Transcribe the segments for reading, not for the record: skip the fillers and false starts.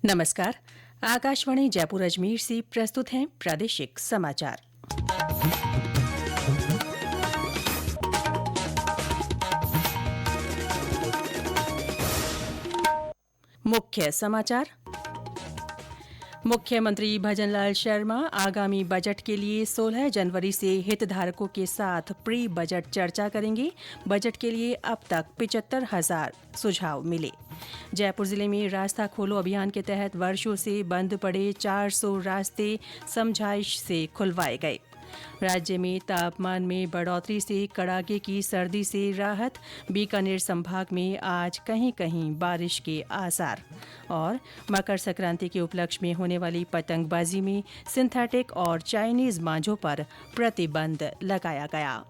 नमस्कार। आकाशवाणी जयपुर अजमेर से प्रस्तुत हैं प्रादेशिक समाचार। मुख्य समाचार। मुख्यमंत्री भजनलाल शर्मा आगामी बजट के लिए 16 जनवरी से हितधारकों के साथ प्री बजट चर्चा करेंगे। बजट के लिए अब तक 75,000 सुझाव मिले। जयपुर जिले में रास्ता खोलो अभियान के तहत वर्षों से बंद पड़े 400 रास्ते समझाइश से खुलवाए गए। राज्य में तापमान में बढ़ोतरी से कड़ाके की सर्दी से राहत। बीकानेर संभाग में आज कहीं कहीं बारिश के आसार। और मकर संक्रांति के उपलक्ष्य में होने वाली पतंगबाजी में सिंथेटिक और चाइनीज मांझों पर प्रतिबंध लगाया गया।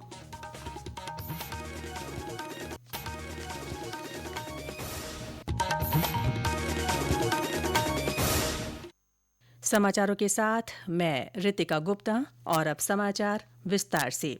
समाचारों के साथ मैं रितिका गुप्ता। और अब समाचार विस्तार से।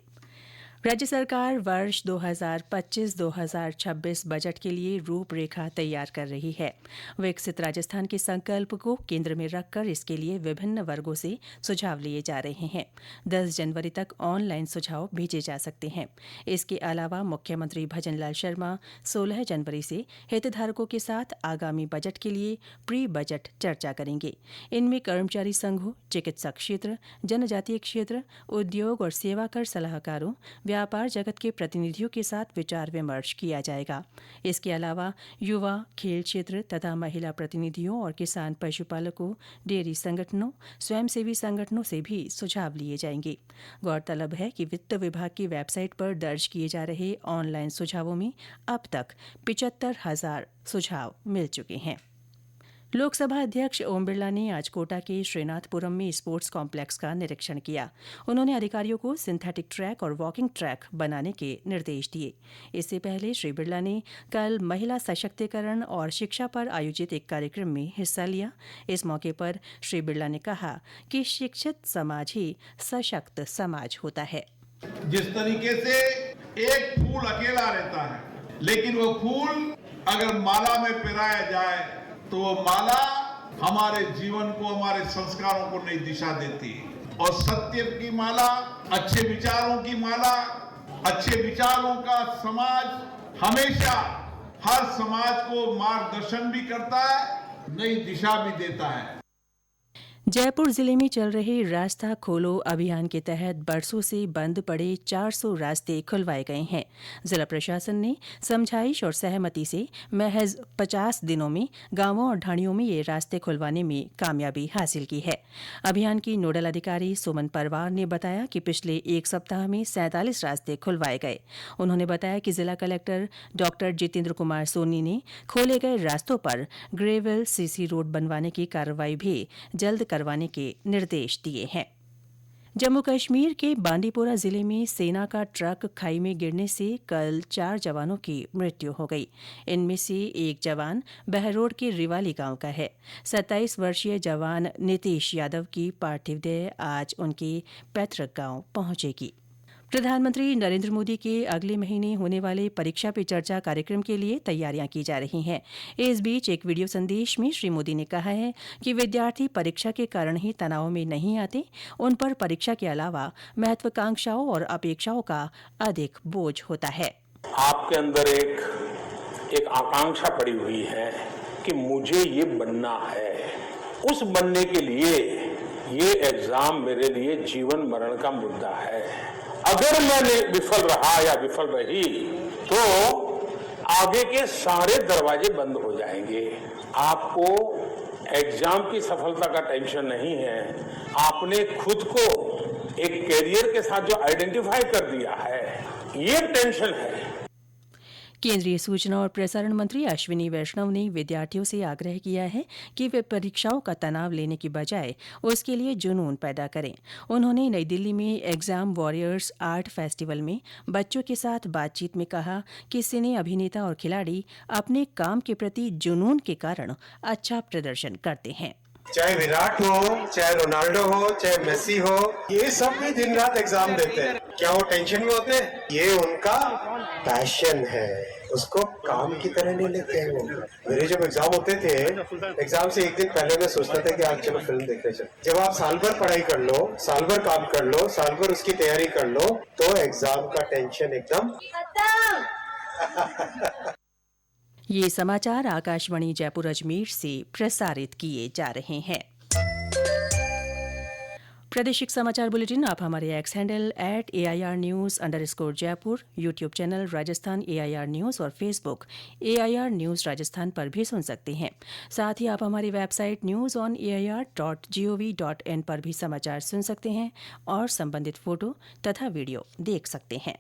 राज्य सरकार वर्ष 2025-2026 बजट के लिए रूपरेखा तैयार कर रही है। विकसित राजस्थान के संकल्प को केंद्र में रखकर इसके लिए विभिन्न वर्गों से सुझाव लिए जा रहे हैं। 10 जनवरी तक ऑनलाइन सुझाव भेजे जा सकते हैं। इसके अलावा मुख्यमंत्री भजनलाल शर्मा 16 जनवरी से हितधारकों के साथ आगामी बजट के लिए प्री बजट चर्चा करेंगे। इनमें कर्मचारी संघों, चिकित्सा क्षेत्र, जनजातीय क्षेत्र, उद्योग और सेवा कर सलाहकारों, व्यापार जगत के प्रतिनिधियों के साथ विचार विमर्श किया जाएगा। इसके अलावा युवा, खेल क्षेत्र तथा महिला प्रतिनिधियों और किसान पशुपालकों, डेयरी संगठनों, स्वयंसेवी संगठनों से भी सुझाव लिए जाएंगे। गौरतलब है कि वित्त विभाग की वेबसाइट पर दर्ज किए जा रहे ऑनलाइन सुझावों में अब तक 75,000 सुझाव मिल चुके हैं। लोकसभा अध्यक्ष ओम बिरला ने आज कोटा के श्रीनाथपुरम में स्पोर्ट्स कॉम्प्लेक्स का निरीक्षण किया। उन्होंने अधिकारियों को सिंथेटिक ट्रैक और वॉकिंग ट्रैक बनाने के निर्देश दिए। इससे पहले श्री बिरला ने कल महिला सशक्तिकरण और शिक्षा पर आयोजित एक कार्यक्रम में हिस्सा लिया। इस मौके पर श्री बिरला ने कहा कि शिक्षित समाज ही सशक्त समाज होता है। जिस तरीके से एक फूल अकेला रहता है, लेकिन वो फूल अगर माला में पिराया जाए तो वो माला हमारे जीवन को, हमारे संस्कारों को नई दिशा देती है। और सत्य की माला, अच्छे विचारों की माला, अच्छे विचारों का समाज हमेशा हर समाज को मार्गदर्शन भी करता है, नई दिशा भी देता है। जयपुर जिले में चल रहे रास्ता खोलो अभियान के तहत बरसों से बंद पड़े 400 रास्ते खुलवाए गए हैं। जिला प्रशासन ने समझाइश और सहमति से महज 50 दिनों में गांवों और ढाणियों में ये रास्ते खुलवाने में कामयाबी हासिल की है। अभियान की नोडल अधिकारी सुमन परवार ने बताया कि पिछले एक सप्ताह में 47 रास्ते खुलवाए गए। उन्होंने बताया कि जिला कलेक्टर डॉ जितेंद्र कुमार सोनी ने खोले गए रास्तों पर ग्रेवल सीसी रोड बनवाने की कार्रवाई भी जल्द करवाने के निर्देश दिए हैं। जम्मू कश्मीर के बांदीपोरा जिले में सेना का ट्रक खाई में गिरने से कल 4 जवानों की मृत्यु हो गई। इनमें से एक जवान बहरोड के रिवाली गांव का है। 27 वर्षीय जवान नीतीश यादव की पार्थिव देह आज उनके पैतृक गांव पहुंचेगी। प्रधानमंत्री नरेंद्र मोदी के अगले महीने होने वाले परीक्षा पे चर्चा कार्यक्रम के लिए तैयारियां की जा रही हैं। इस बीच एक वीडियो संदेश में श्री मोदी ने कहा है कि विद्यार्थी परीक्षा के कारण ही तनाव में नहीं आते, उन पर परीक्षा के अलावा महत्वाकांक्षाओं और अपेक्षाओं का अधिक बोझ होता है। आपके अंदर एक आकांक्षा पड़ी हुई है कि मुझे ये बनना है। उस बनने के लिए ये एग्जाम मेरे लिए जीवन मरण का मुद्दा है। अगर मैं विफल रहा या विफल रही तो आगे के सारे दरवाजे बंद हो जाएंगे। आपको एग्जाम की सफलता का टेंशन नहीं है। आपने खुद को एक कैरियर के साथ जो आइडेंटिफाई कर दिया है, ये टेंशन है। केंद्रीय सूचना और प्रसारण मंत्री अश्विनी वैष्णव ने विद्यार्थियों से आग्रह किया है कि वे परीक्षाओं का तनाव लेने की बजाय उसके लिए जुनून पैदा करें। उन्होंने नई दिल्ली में एग्जाम वॉरियर्स आर्ट फेस्टिवल में बच्चों के साथ बातचीत में कहा कि सिने अभिनेता और खिलाड़ी अपने काम के प्रति जुनून के कारण अच्छा प्रदर्शन करते हैं। चाहे विराट हो, चाहे रोनाल्डो हो, चाहे मेसी हो, ये सब भी दिन रात एग्जाम देते हैं। क्या वो टेंशन में होते हैं? ये उनका पैशन है, उसको काम की तरह नहीं लेते हैं वो। मेरे जब एग्जाम होते थे, एग्जाम से एक दिन पहले मैं सोचता था कि आज चलो फिल्म देखने चलो। जब आप साल भर पढ़ाई कर लो, साल भर काम कर लो, साल भर उसकी तैयारी कर लो, तो एग्जाम का टेंशन एकदम खत्म। ये समाचार आकाशवाणी जयपुर अजमेर से प्रसारित किए जा रहे हैं। प्रादेशिक समाचार बुलेटिन आप हमारे एक्स हैंडल @AIRnews_जयपुर, YouTube channel Rajasthan AIR news और फेसबुक AIR न्यूज राजस्थान पर भी सुन सकते हैं। साथ ही आप हमारी वेबसाइट news.on.air.gov.in पर भी समाचार सुन सकते हैं और संबंधित फोटो तथा वीडियो देख सकते हैं।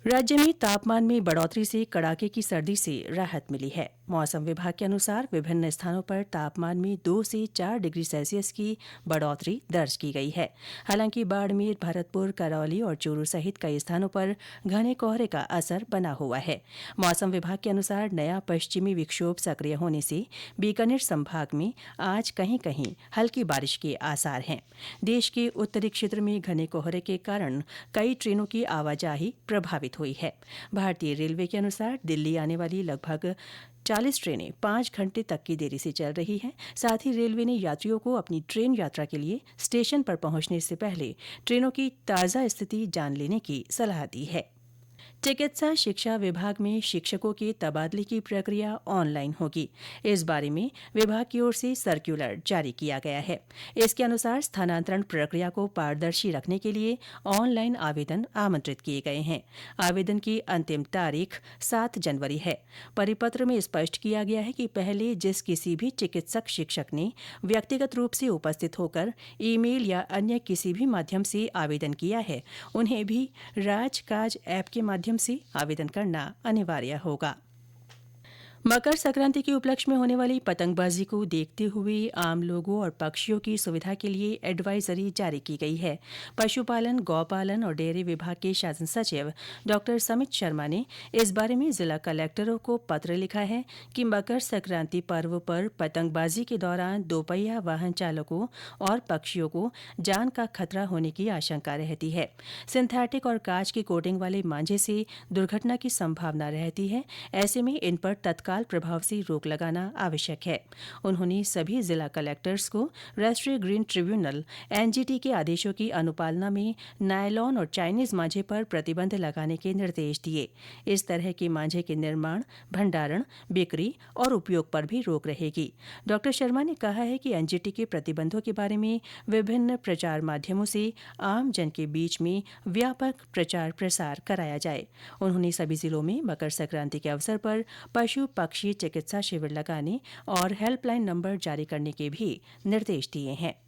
राज्य में तापमान में बढ़ोतरी से कड़ाके की सर्दी से राहत मिली है। मौसम विभाग के अनुसार विभिन्न स्थानों पर तापमान में 2 से 4 डिग्री सेल्सियस की बढ़ोतरी दर्ज की गई है। हालांकि बाड़मेर, भरतपुर, करौली और चूरू सहित कई स्थानों पर घने कोहरे का असर बना हुआ है। मौसम विभाग के अनुसार नया पश्चिमी विक्षोभ सक्रिय होने से बीकानेर संभाग में आज कहीं कहीं हल्की बारिश के आसार हैं। देश के उत्तरी क्षेत्र में घने कोहरे के कारण कई ट्रेनों की आवाजाही प्रभावित हुई है। भारतीय रेलवे के अनुसार दिल्ली आने वाली लगभग 40 ट्रेनें 5 घंटे तक की देरी से चल रही हैं। साथ ही रेलवे ने यात्रियों को अपनी ट्रेन यात्रा के लिए स्टेशन पर पहुंचने से पहले ट्रेनों की ताज़ा स्थिति जान लेने की सलाह दी है। चिकित्सा शिक्षा विभाग में शिक्षकों के तबादले की प्रक्रिया ऑनलाइन होगी। इस बारे में विभाग की ओर से सर्कुलर जारी किया गया है। इसके अनुसार स्थानांतरण प्रक्रिया को पारदर्शी रखने के लिए ऑनलाइन आवेदन आमंत्रित किए गए हैं। आवेदन की अंतिम तारीख 7 जनवरी है। परिपत्र में स्पष्ट किया गया है कि पहले जिस किसी भी चिकित्सक शिक्षक ने व्यक्तिगत रूप से उपस्थित होकर ईमेल या अन्य किसी भी माध्यम से आवेदन किया है, उन्हें भी राजकाज ऐप के माध्यम से आवेदन करना अनिवार्य होगा। मकर संक्रांति के उपलक्ष्य में होने वाली पतंगबाजी को देखते हुए आम लोगों और पक्षियों की सुविधा के लिए एडवाइजरी जारी की गई है। पशुपालन, गौपालन और डेयरी विभाग के शासन सचिव डॉ समित शर्मा ने इस बारे में जिला कलेक्टरों को पत्र लिखा है कि मकर संक्रांति पर्व पर पतंगबाजी के दौरान दोपहिया वाहन चालकों और पक्षियों को जान का खतरा होने की आशंका रहती है। सिंथेटिक और कांच की कोटिंग वाले मांझे से दुर्घटना की संभावना रहती है। ऐसे में इन पर तत्काल प्रभाव से रोक लगाना आवश्यक है। उन्होंने सभी जिला कलेक्टर्स को राष्ट्रीय ग्रीन ट्रिब्यूनल एनजीटी के आदेशों की अनुपालना में नायलॉन और चाइनीज मांझे पर प्रतिबंध लगाने के निर्देश दिए। इस तरह के मांझे के निर्माण, भंडारण, बिक्री और उपयोग पर भी रोक रहेगी। डॉ शर्मा ने कहा है कि एनजीटी के प्रतिबंधों के बारे में विभिन्न प्रचार माध्यमों से आम जन के बीच में व्यापक प्रचार प्रसार कराया जाए। उन्होंने सभी जिलों में मकर संक्रांति के अवसर पर पशु पक्षी चिकित्सा शिविर लगाने और हेल्पलाइन नंबर जारी करने के भी निर्देश दिए हैं।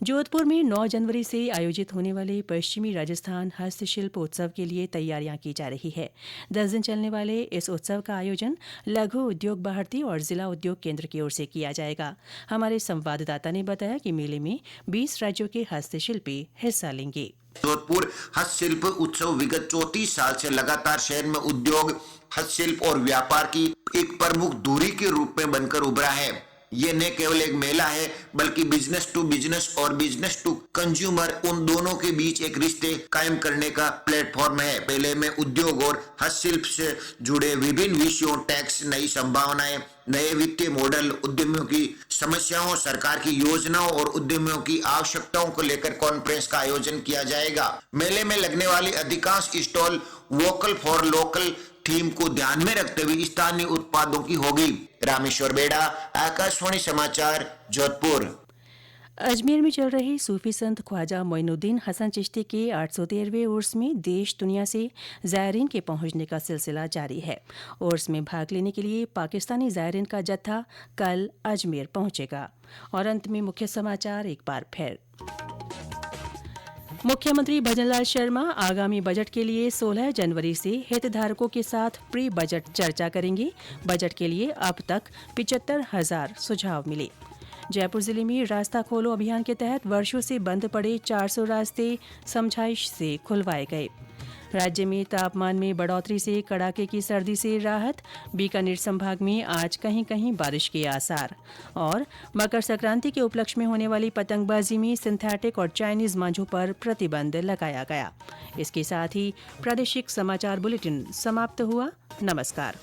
जोधपुर में 9 जनवरी से आयोजित होने वाले पश्चिमी राजस्थान हस्तशिल्प उत्सव के लिए तैयारियां की जा रही है। 10 दिन चलने वाले इस उत्सव का आयोजन लघु उद्योग भारती और जिला उद्योग केंद्र की ओर से किया जाएगा। हमारे संवाददाता ने बताया कि मेले में 20 राज्यों के हस्तशिल्पी हिस्सा लेंगे। जोधपुर हस्तशिल्प उत्सव विगत 34 साल से लगातार शहर में उद्योग, हस्तशिल्प और व्यापार की एक प्रमुख धुरी के रूप में बनकर उभरा है। ये न केवल एक मेला है, बल्कि बिजनेस टू बिजनेस और बिजनेस टू कंज्यूमर, उन दोनों के बीच एक रिश्ते कायम करने का प्लेटफॉर्म है। मेले में उद्योग और हस्तशिल्प से जुड़े विभिन्न विषयों, टैक्स, नई संभावनाएं, नए वित्तीय मॉडल, उद्यमियों की समस्याओं, सरकार की योजनाओं और उद्यमियों की आवश्यकताओं को लेकर कॉन्फ्रेंस का आयोजन किया जाएगा। मेले में लगने वाली अधिकांश stall vocal for local theme को ध्यान में रखते हुए स्थानीय उत्पादों की होगी। रामेश्वर बेड़ा, आकाशवाणी समाचार, जोधपुर। अजमेर में चल रहे सूफी संत ख्वाजा मोइनुद्दीन हसन चिश्ती के 813वें उर्स में देश दुनिया से ज़ायरीन के पहुंचने का सिलसिला जारी है। उर्स में भाग लेने के लिए पाकिस्तानी ज़ायरीन का जत्था कल अजमेर पहुंचेगा। और अंत में मुख्य समाचार एक बार फिर। मुख्यमंत्री भजनलाल शर्मा आगामी बजट के लिए 16 जनवरी से हितधारकों के साथ प्री बजट चर्चा करेंगे। बजट के लिए अब तक 75,000 सुझाव मिले। जयपुर जिले में रास्ता खोलो अभियान के तहत वर्षों से बंद पड़े 400 रास्ते समझाइश से खुलवाए गए। राज्य में तापमान में बढ़ोतरी से कड़ाके की सर्दी से राहत, बीकानेर संभाग में आज कहीं कहीं बारिश के आसार। और मकर संक्रांति के उपलक्ष्य में होने वाली पतंगबाजी में सिंथेटिक और चाइनीज मांझों पर प्रतिबंध लगाया गया। इसके साथ ही प्रादेशिक समाचार बुलेटिन समाप्त हुआ। नमस्कार।